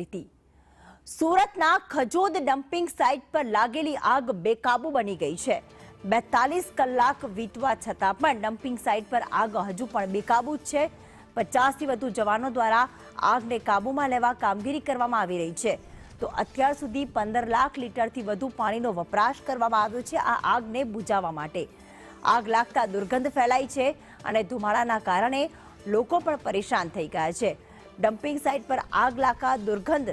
પ્રીતિ। સુરતના Khajod dumping site પર લાગેલી આગ બેકાબુ બની ગઈ છે। 42 કલાક વીતવા છતાં પણ ડમ્પિંગ સાઇટ પર આગ હજુ પણ બેકાબુ જ છે। 50 થી વધુ જવાનો દ્વારા આગને કાબૂમાં લેવા કામગીરી કરવામાં આવી રહી છે। તો અત્યાર સુધી 15 લાખ લીટરથી વધુ પાણીનો વપરાશ કરવામાં આવ્યો છે આ આગને બુઝાવવા માટે। આગ લાગતા દુર્ગંધ ફેલાઈ છે અને ધુમાડાના કારણે લોકો પણ પરેશાન થઈ ગયા છે। ડમ્પિંગ સાઇટ પર આગ લાગતા દુર્ગંધ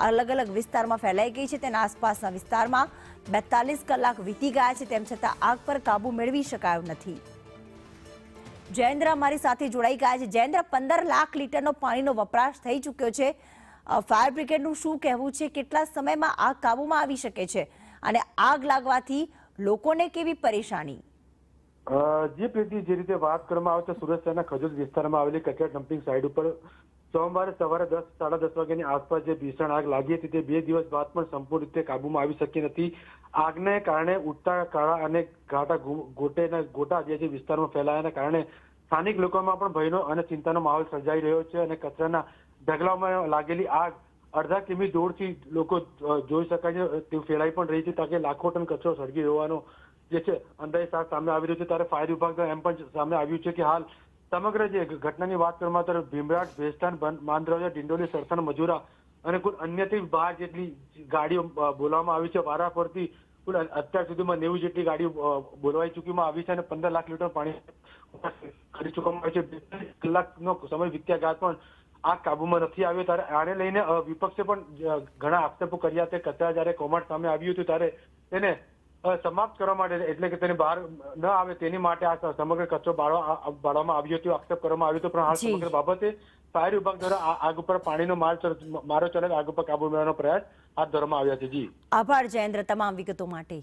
અલગ અલગ વિસ્તારમાં ફેલાઈ ગઈ છે। તેના આસપાસના વિસ્તારમાં 42 કલાક વીતી ગયા છે, તેમ છતાં આગ પર કાબુ મેળવી શકાયો નથી। જયેન્દ્ર અમારી સાથે જોડાઈ ગયા છે। જયેન્દ્ર, 15 લાખ લીટરનો પાણીનો વપરાશ થઈ ચૂક્યો છે। ફાયર બ્રિગેડનું શું કહેવું છે? કેટલા સમયમાં આગ કાબૂમાં આવી શકે છે અને આગ લાગવાથી લોકોને કેવી પરેશાની? જી પ્રીતિ, જે રીતે વાત કરવામાં આવે તો સુરત શહેરના ખજોદ વિસ્તારમાં આવેલી કચરા ડમ્પિંગ સાઇટ ઉપર સોમવારે સવારે 10-10:30 વાગ્યાની આસપાસ જે ભીષણ આગ લાગી હતી તે 2 દિવસ બાદ પણ સંપૂર્ણ રીતે કાબૂમાં આવી શકી નથી। આગને કારણે ઉડતા કાળા અને ઘાટા ગોટા જે વિસ્તારમાં ફેલાયાના કારણે સ્થાનિક લોકોમાં પણ ભયનો અને ચિંતાનો માહોલ સર્જાઈ રહ્યો છે અને કચરાના ઢગલામાં લાગેલી આગ અડધા કિમી દૂરથી લોકો જોઈ શકાય છે તે ફેલાઈ પણ રહી છે, તાકે લાખો ટન કચરો સળગી હોવાનો જે છે અંદાજ સામે આવી રહ્યો છે। ત્યારે ફાયર વિભાગ એમ પણ સામે આવ્યું છે કે હાલ સમગ્ર જે ઘટનાની વાત કરવામાં તો ભીમરાડ, ભેસ્તાન, માંદરજા, ડિંડોલી, સરથાણ, મજુરા અને કુલ અન્યથી 12 જેટલી ગાડીઓ બોલાવવામાં આવી છે। વારાફરતી કુલ અત્યાર સુધીમાં 90 જેટલી ગાડીઓ બોલવાઈ ચૂકીમાં આવી છે અને 15 લાખ લીટર પાણી કરી ચૂકવામાં આવ્યું છે। 42 કલાકનો સમય વીત્યા બાદ પણ આગ કાબુમાં નથી આવ્યો। ત્યારે આને લઈને વિપક્ષે પણ ઘણા આક્ષેપો કર્યા છે। કચરા જ્યારે કૌભાંડ સામે આવ્યું હતું ત્યારે તેને સમાપ્ત કરવા માટે, એટલે કે તેને બહાર ન આવે તેની માટે આ સમગ્ર કચરો બાળવામાં આવ્યો હતો, આક્ષેપ કરવામાં આવ્યો હતો। પણ હાલ સમગ્ર બાબતે ફાયર વિભાગ દ્વારા આગ ઉપર પાણીનો મારો ચલાવી આગ ઉપર કાબુ મેળવવાનો પ્રયાસ હાથ ધરવામાં આવ્યા છે। જી આભાર જયેન્દ્ર તમામ વિગતો માટે।